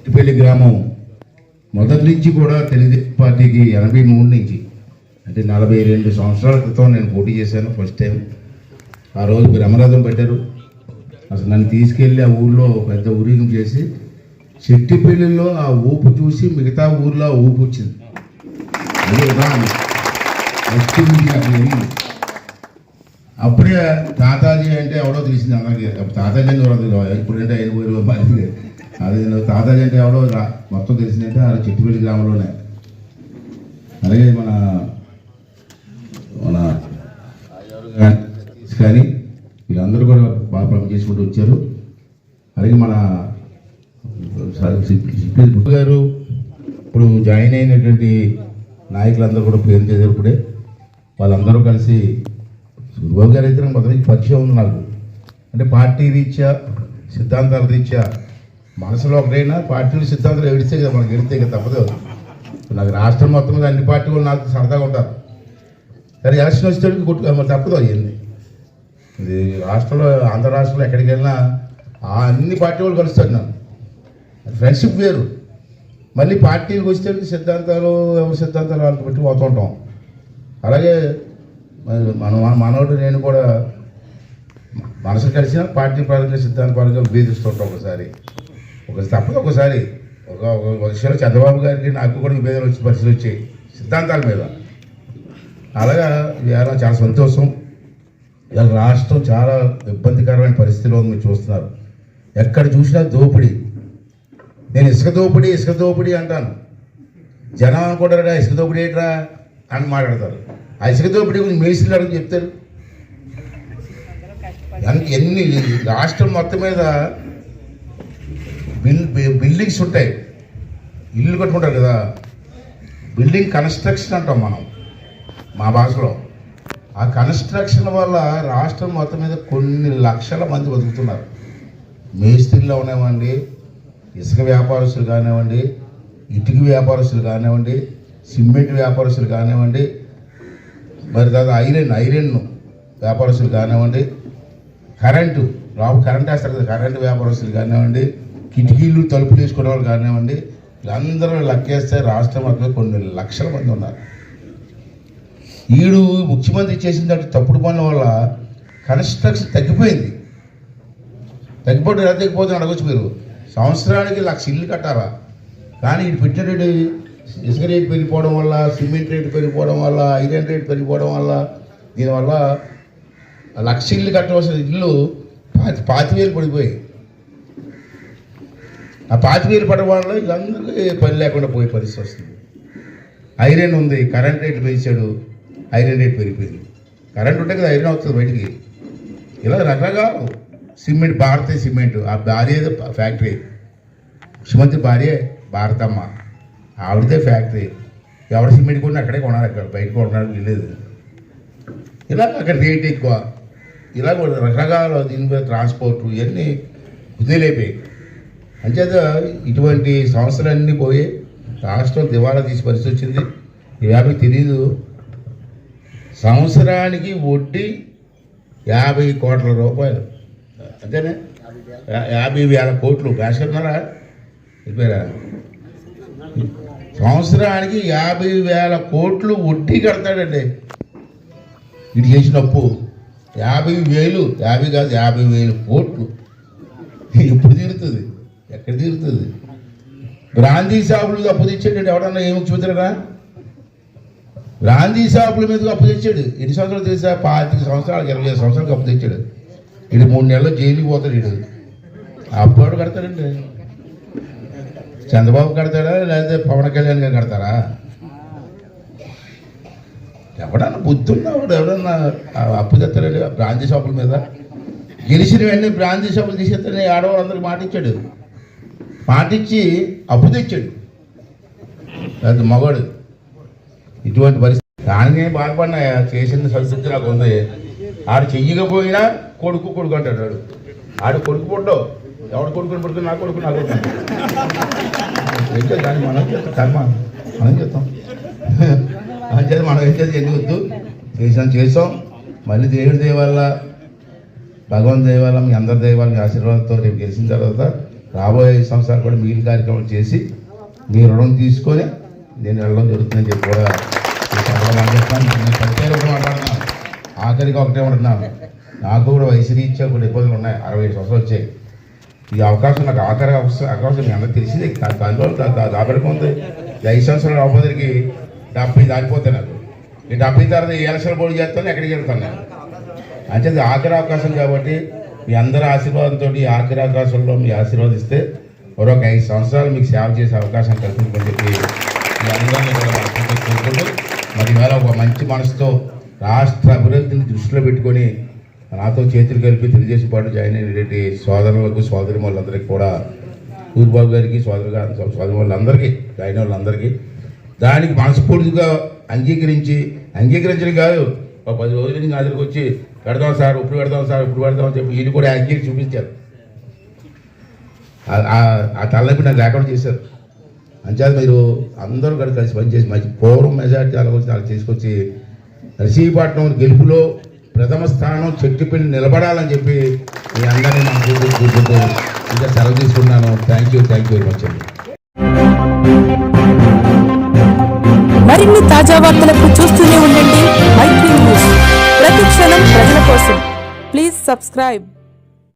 చిట్టిపల్లి గ్రామం మొదటి నుంచి కూడా తెలుగుదేశం పార్టీకి 83 నుంచి అంటే 42 సంవత్సరాల క్రితం నేను పోటీ చేశాను ఫస్ట్ టైం. ఆ రోజు బ్రహ్మరథం పెట్టారు. అసలు నన్ను తీసుకెళ్ళి ఆ ఊళ్ళో పెద్ద ఊరేగింపు చేసి చిట్టిపల్లిలో ఆ ఊపు చూసి మిగతా ఊర్లో ఆ ఊపు వచ్చింది. అదే ఉదాహరణ. అప్పుడే తాతాజీ అంటే ఎవడో తెలిసింది అందరికీ. తాతాజీ అంటే ఎవరో ఇప్పుడంటే 5 మంది అది తాతాజీ అంటే ఎవడో మొత్తం తెలిసిందంటే అది చిట్టిపల్లి గ్రామంలోనే. అలాగే మన కానీ వీళ్ళందరూ కూడా బాగా పని చేసుకుంటూ వచ్చారు. అలాగే మన గారు ఇప్పుడు జాయిన్ అయినటువంటి నాయకులందరూ కూడా పేరు చేశారు. ఇప్పుడే వాళ్ళందరూ కలిసి సూర్యబాబు గారు అయితే మొదటి పరిచయం ఉంది నాకు. అంటే పార్టీ రీత్యా సిద్ధాంతాల రీత్యా మనసులో ఒకటైనా పార్టీలు సిద్ధాంతాలు ఏడిస్తే కదా మనకి ఎడితే కదా తప్పదు. నాకు రాష్ట్రం మొత్తం మీద అన్ని పార్టీలు నాకు సరదాగా ఉంటారు. సరే ఎలక్షన్ వచ్చేటప్పుడు కొట్టుకు తప్పదు అయ్యింది. ఇది రాష్ట్రంలో ఆంధ్ర రాష్ట్రంలో ఎక్కడికి వెళ్ళినా అన్ని పార్టీ వాళ్ళు కలుస్తారు. నాకు ఫ్రెండ్షిప్ వేరు. మళ్ళీ పార్టీలకు వచ్చేటప్పుడు సిద్ధాంతాలు ఎవరి సిద్ధాంతాలు వాళ్ళకి పెట్టి పోతుంటాం. అలాగే మనోడు నేను కూడా మనసు కలిసిన పార్టీ పరంగా సిద్ధాంత పరంగా విభేదిస్తుంటాం. ఒకసారి తప్పదు. ఒకసారి ఒక విషయంలో చంద్రబాబు గారికి నాకు కూడా విభేదాలు వచ్చే పరిస్థితులు వచ్చాయి సిద్ధాంతాల మీద. అలాగా ఇవాళ చాలా సంతోషం. ఇవాళ రాష్ట్రం చాలా ఇబ్బందికరమైన పరిస్థితిలో మీరు చూస్తున్నారు. ఎక్కడ చూసినా దోపిడీ. నేను ఇసుక దోపిడీ అంటాను. జనం అనుకుంటారా ఇసుక దోపిడీ ఏంట్రా అని మాట్లాడతారు. ఆ ఇసుక దోపిడీ గురించి మేస్త్రీలు అడిగి చెప్తారు. ఎన్ని రాష్ట్రం మొత్తం మీద బిల్డింగ్స్ ఉంటాయి. ఇల్లు కట్టుకుంటారు కదా, బిల్డింగ్ కన్స్ట్రక్షన్ అంటాం మనం మా భాషలో. ఆ కన్స్ట్రక్షన్ వల్ల రాష్ట్రం మొత్తం మీద కొన్ని లక్షల మంది బతుకుతున్నారు. మేస్త్రీలు అవనివ్వండి, ఇసుక వ్యాపారస్తులు కానివ్వండి, ఇటుక వ్యాపారస్తులు కానివ్వండి, సిమెంట్ వ్యాపారస్తులు కానివ్వండి, మరి తర్వాత ఐరన్ వ్యాపారస్తులు కానివ్వండి, కరెంటు వేస్తారు కదా కరెంటు వ్యాపారస్తులు కానివ్వండి, కిటికీలు తలుపులు వేసుకునే వాళ్ళు కానివ్వండి, వీళ్ళందరూ లెక్కేస్తే రాష్ట్రం మొత్తం కొన్ని లక్షల మంది ఉన్నారు. ఈడు ముఖ్యమంత్రి చేసిన తప్పుడు పనుల వల్ల కన్స్ట్రక్షన్ తగ్గిపోయింది. ఎలా తగ్గిపోతుంది అడగచ్చు మీరు. సంవత్సరానికి 1,00,000 ఇల్లు కట్టారా? కానీ ఇటు పెట్టినట్టు ఇసుక రేటు పెరిగిపోవడం వల్ల, సిమెంట్ రేటు పెరిగిపోవడం వల్ల, ఐరన్ రేటు పెరిగిపోవడం వల్ల, దీనివల్ల 1,00,000 ఇల్లు కట్టవలసిన ఇల్లు 5,000 పడిపోయాయి. ఆ 5,000 పడడం వల్ల వీళ్ళందరికీ పని లేకుండా పోయే పరిస్థితి వస్తుంది. ఐరన్ ఉంది, కరెంట్ రేట్లు పెంచాడు, ఐరన్ రేట్ పెరిగిపోయింది. కరెంట్ ఉంటే కదా ఐరన్ అవుతుంది బయటికి. ఇలా రకరకాల సిమెంట్, భారతీయ సిమెంట్, ఆ భార్య ఫ్యాక్టరీ, ముఖ్యమంత్రి భార్య భారతమ్మ, ఆవిడదే ఫ్యాక్టరీ. ఎవరు సిమెంట్ కొన్నా అక్కడే కొనాలి, అక్కడ బయట కొనడానికి వెళ్ళలేదు. ఇలా అక్కడ రేట్ ఎక్కువ. ఇలా రకరకాల దీని మీద ట్రాన్స్పోర్ట్ ఇవన్నీ కుదిలేపోయాయి. అంచేత ఇటువంటి సమస్యలన్నీ పోయి రాష్ట్రం దివాలా తీసి పరిస్థితి వచ్చింది. ఇవి తెలీదు. సంవత్సరానికి వడ్డీ 50 కోట్ల రూపాయలు, అంతేనే 50,000 కోట్లు. రాసుకున్నారా? చెప్పారా? సంవత్సరానికి 50,000 కోట్లు వడ్డీ కడతాడండి. ఇటు చేసిన అప్పు 50,000, 50 కాదు 50,000 కోట్లు. ఎప్పుడు తీరుతుంది? ఎక్కడ తీరుతుంది? బ్రాందీ షాపులు అప్పు తెచ్చాడు ఎవడన్నా? ఏ ముఖ్యమంత్రిరా బ్రాందీ షాపుల మీద అప్పు తెచ్చాడు? ఎన్ని సంవత్సరాలు తెలుసా? 25 సంవత్సరాలు, 25 సంవత్సరాలకు అప్పు తెచ్చాడు. ఇది 3 నెలల్లో జైలుకి పోతాడు. ఇడు అప్పు ఎవడు కడతాడండి? చంద్రబాబు కడతాడా లేకపోతే పవన్ కళ్యాణ్ గారు కడతారా? ఎవడన్నా బుద్ధి ఉన్నవాడు ఎవడన్నా అప్పు తెస్తాడండి బ్రాందీ షాపుల మీద? గెలిచిన వెంటనే బ్రాందీ షాపులు తీసేస్తాడని ఆడవాళ్ళందరికీ మాటిచ్చాడు. మాటిచ్చి అప్పు తెచ్చాడు. అది మగవాడు. ఇటువంటి పరిస్థితి దానికే బాధపడినా చేసిన సంతృప్తి నాకు ఉంది. ఆడు చెయ్యకపోయినా కొడుకు అంటాడు. ఆడు కొడుకు పుట్టవు. ఎవడు కొడుకుని పడుతుంది? నా కొడుకు అయితే దాన్ని మనం చేస్తాం, కర్మ మనం చేస్తాం. అంచేది మనం ఏం చేసి ఎందుకు చేసాం. మళ్ళీ దేవుడి దయ వల్ల, భగవంతు దయ వల్ల, మీ అందరి దయ వల్ల, మీ ఆశీర్వాదంతో రేపు గెలిచిన తర్వాత రాబోయే 5 సంవత్సరాలు కూడా మిగిలిన కార్యక్రమం చేసి మీ రుణం తీసుకొని నేను వెళ్ళడం జరుగుతుందని చెప్పి కూడా ఈ సందర్భంగా చెప్తాను. నేను ప్రత్యేక ఒకటి మాట్లాడుతున్నాను, ఆఖరికి ఒకటే ఉంటున్నాను. నాకు కూడా వయసు రీత్యా కొన్ని ఇబ్బందులు ఉన్నాయి, 67 సంవత్సరాలు వచ్చాయి. ఈ అవకాశం నాకు ఆఖరి అవకాశం మీ అందరికి తెలిసింది. దానిలో దాబెడుకుంది 5 సంవత్సరాల అవపదికి 70 దాటిపోతాయి. నాకు ఈ 70 తర్వాత ఈ ఎలక్షన్ పోటీ చేస్తాను, ఎక్కడికి వెళ్తాను నేను. అంటే ఇది ఆఖరి అవకాశం కాబట్టి మీ అందరి ఆశీర్వాదంతో ఈ ఆఖరి అవకాశంలో మీ ఆశీర్వాదిస్తే మరొక 5 సంవత్సరాలు మీకు సేవ చేసే అవకాశం కల్పించమని చెప్పి మీ అందరినీ కూడా కోరుకుంటూ మరి వేళ ఒక మంచి మనసుతో రాష్ట్ర అభివృద్ధిని దృష్టిలో పెట్టుకొని నాతో చేతులు కలిపి తెలుగుదేశం పార్టీ జాయిన్ అయినటువంటి సోదరులకు సోదరిమణులందరికీ కూడా సూరిబాబు గారికి సోదరిమణులందరికీ జాయిన్ వాళ్ళందరికీ దానికి మనస్ఫూర్తిగా అంగీకరించడం కాదు, ఒక 10 రోజుల నుంచి నా దగ్గరికి వచ్చి పెడదాం సార్, ఇప్పుడు పెడదాం సార్, ఇప్పుడు పెడదాం అని చెప్పి వీళ్ళు కూడా అంగీకరించి చూపించారు. ఆ తలనొప్పి నాకు లేకుండా చేశారు. అంచేత మీరు అందరూ కూడా కలిసి పనిచేసి మంచి పూర్వం మెజార్టీ అలా తీసుకొచ్చి నర్సీపట్నం గెలుపులో ప్రథమ స్థానం చెట్టుపల్లి నిలబడాలని చెప్పి మీ అందరినీ మనం కూర్చుంటూ ఇంకా సెలవు తీసుకున్నాను. థ్యాంక్ యూ వెరీ మచ్ అండి. మరిన్ని తాజా వార్తలకు చూస్తూనే ఉండండి మైత్రి న్యూస్. ప్రతి క్షణం ప్రజల కోసం. Please subscribe.